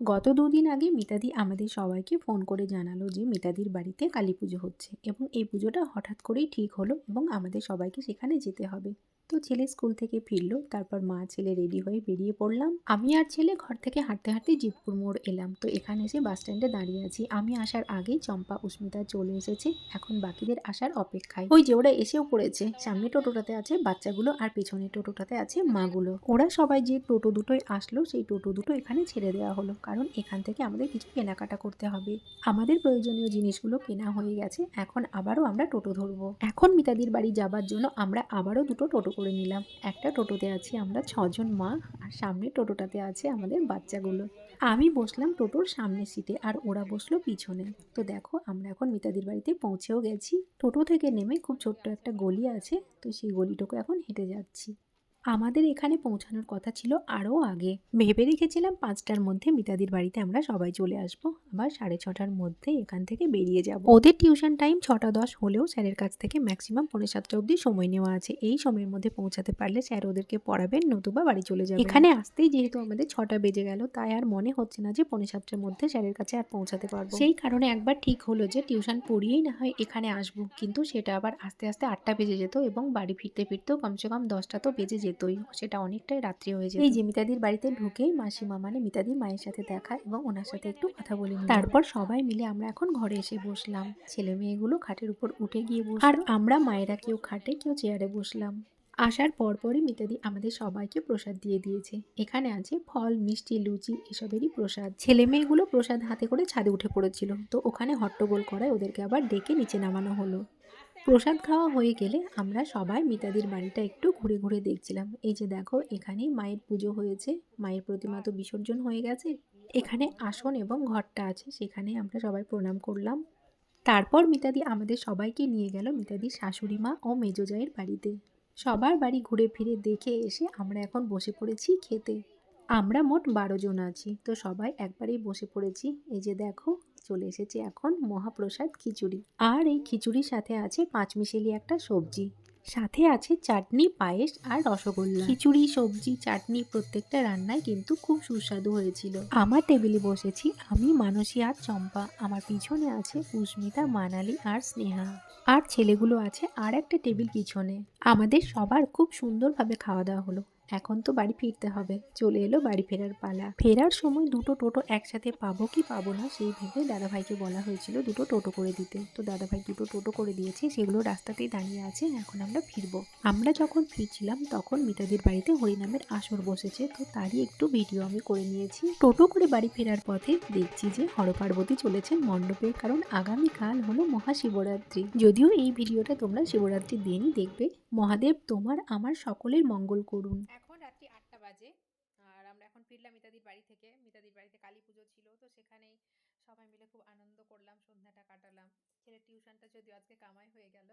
গত ২ দিন আগে মিতাদি আমাদের সবাইকে ফোন করে জানালো যে মিতাদির বাড়িতে কালী পুজো হচ্ছে এবং এই পুজোটা হঠাৎ করেই ঠিক হলো এবং আমাদের সবাইকে সেখানে যেতে হবে। তো ছেলে স্কুল থেকে ফিরলো, তারপর মা ছেলে রেডি হয়ে বেরিয়ে পড়লাম। আমি আর ছেলে ঘর থেকে হাঁটতে হাঁটতে জিতপুর মোড় এলাম। তো এখানে এসে বাস স্ট্যান্ডে দাঁড়িয়ে আছি। আমি আসার আগেই চম্পা উস্মিতা চলে এসেছে, এখন বাকিদের আসার অপেক্ষায়। ওই যে ওরা এসেও পড়েছে। সামনে টোটোটাতে আছে বাচ্চাগুলো আর পেছনে টোটোটাতে আছে মাগুলো। ওরা সবাই যে টোটো দুটোই আসলো সেই টোটো দুটো এখানে ছেড়ে দেওয়া হলো, কারণ এখান থেকে আমাদের কিছু কেনাকাটা করতে হবে। আমাদের প্রয়োজনীয় জিনিসগুলো কেনা হয়ে গেছে, এখন আবারও আমরা টোটো ধরবো। এখন মিতাদির বাড়ি যাবার জন্য আমরা আবারও দুটো টোটো করে নিলাম। একটা টোটোতে আছি আমরা ৬ জন মা, আর সামনে টোটোটাতে আছে আমাদের বাচ্চাগুলো। আমি বসলাম টোটোর সামনের সিটে আর ওরা বসলো পিছনে। তো দেখো আমরা এখন মিতাদির বাড়িতে পৌঁছেও গেছি। টোটো থেকে নেমে খুব ছোট্ট একটা গলি আছে, তো সেই গলিটুকু এখন হেঁটে যাচ্ছি। আমাদের এখানে পৌঁছানোর কথা ছিল আরও আগে। ভেবে রেখেছিলাম ৫টার মধ্যে মিতাদির বাড়িতে আমরা সবাই চলে আসব, আবার ৬:৩০টার মধ্যে এখান থেকে বেরিয়ে যাব। ওদের টিউশন টাইম ৬টা ১০ হলেও স্যারের কাছ থেকে ম্যাক্সিমাম ৬:৩০ অবধি সময় নেওয়া আছে। এই সময়ের মধ্যে পৌঁছাতে পারলে স্যার ওদেরকে পড়াবেন, নতুবা বাড়ি চলে যাবে। এখানে আসতেই যেহেতু আমাদের ৬টা বেজে গেল, তাই আর মনে হচ্ছে না যে ৬:৩০টার মধ্যে স্যারের কাছে আর পৌঁছাতে পারবো। সেই কারণে একবার ঠিক হলো যে টিউশন পড়িয়েই না হয় এখানে আসবো, কিন্তু সেটা আবার আস্তে আস্তে ৮টা বেজে যেত এবং বাড়ি ফিরতে ফিরতেও কমসে কম ১০টা তো বেজে যেতই, সেটা অনেকটাই রাত্রি হয়ে যেত। এই যে মিতাদির বাড়িতে ঢুকেই মাসিমা মানে মিতাদির মায়ের সাথে দেখা এবং ওনার সাথে একটু কথা বলে নিলাম। তারপর সবাই মিলে আমরা এখন ঘরে এসে বসলাম। ছেলে মেয়েগুলো খাটের উপর উঠে গিয়ে বসলো, আর আমরা মায়েরা কেউ খাটে কেউ চেয়ারে বসলাম। আসার পরপরই মিতাদি আমাদের সবাইকে প্রসাদ দিয়ে দিয়েছে। এখানে আছে ফল, মিষ্টি, লুচি এসবেরই প্রসাদ। ছেলে মেয়েগুলো প্রসাদ হাতে করে ছাদে উঠে পড়েছিল, তো ওখানে হট্টগোল করায় ওদেরকে আবার ডেকে নিচে নামানো হলো। প্রসাদ খাওয়া হয়ে গেলে আমরা সবাই মিতাদির বাড়িটা একটু ঘুরে ঘুরে দেখছিলাম। এই যে দেখো এখানেই মায়ের পুজো হয়েছে, মায়ের প্রতিমা তো বিসর্জন হয়ে গেছে। এখানে আসন এবং ঘরটা আছে, সেখানে আমরা সবাই প্রণাম করলাম। তারপর মিতাদি আমাদের সবাইকে নিয়ে গেল মিতাদির শাশুড়ি মা ও মেজো জায়ের বাড়িতে। সবার বাড়ি ঘুরে ফিরে দেখে এসে আমরা এখন বসে পড়েছি খেতে। আমরা মোট ১২ জন আছি, তো সবাই একবারেই বসে পড়েছি। এই যে দেখো চলে এসেছে এখন মহাপ্রসাদ খিচুড়ি, আর এই খিচুড়ির সাথে আছে পাঁচমিশেলি একটা সবজি, সাথে আছে চাটনি, পায়েস আর রসগোল্লা। খিচুড়ি, সবজি, চাটনি প্রত্যেকটা রান্নায় কিন্তু খুব সুস্বাদু হয়েছিল। আমার টেবিলে বসেছি আমি, মানসী আর চম্পা। আমার পিছনে আছে পুষ্মিতা, মানালি আর স্নেহা। আর ছেলেগুলো আছে আর একটা টেবিল পিছনে। আমাদের সবার খুব সুন্দরভাবে খাওয়া দাওয়া হলো। এখন তো বাড়ি ফিরতে হবে, চলে এলো বাড়ি ফেরার পালা। ফেরার সময় দুটো টোটো একসাথে পাবো কি পাবো না সেই ভেবে দাদাভাইকে বলা হয়েছিল দুটো টোটো করে দিতে, তো দাদাভাই দুটো টোটো করে দিয়েছে, সেগুলো রাস্তাতেই দাঁড়িয়ে আছে। এখন আমরা ফিরবো। আমরা যখন ফিরছিলাম তখন মিতাদির বাড়িতে হরিনামের আসর বসেছে, তো তারই একটু ভিডিও আমি করে নিয়েছি। টোটো করে বাড়ি ফেরার পথে দেখছি যে হরপার্বতী চলেছেন মণ্ডপে, কারণ আগামীকাল হলো মহাশিবরাত্রি। যদিও এই ভিডিওটা তোমরা শিবরাত্রির দিনই দেখবে। মহাদেব তোমার আমার সকলের মঙ্গল করুন। এখন রাত্রি ৮টা বাজে। আর আমরা এখন ফিরলাম মিতাদির বাড়ি থেকে। মিতাদির বাড়িতে কালী পুজো ছিল, তো সেখানেই সবাই মিলে খুব আনন্দ করলাম, সন্ধ্যাটা কাটালাম। ছেলের টিউশনটা যদিও আজকে কামাই হয়ে গেল।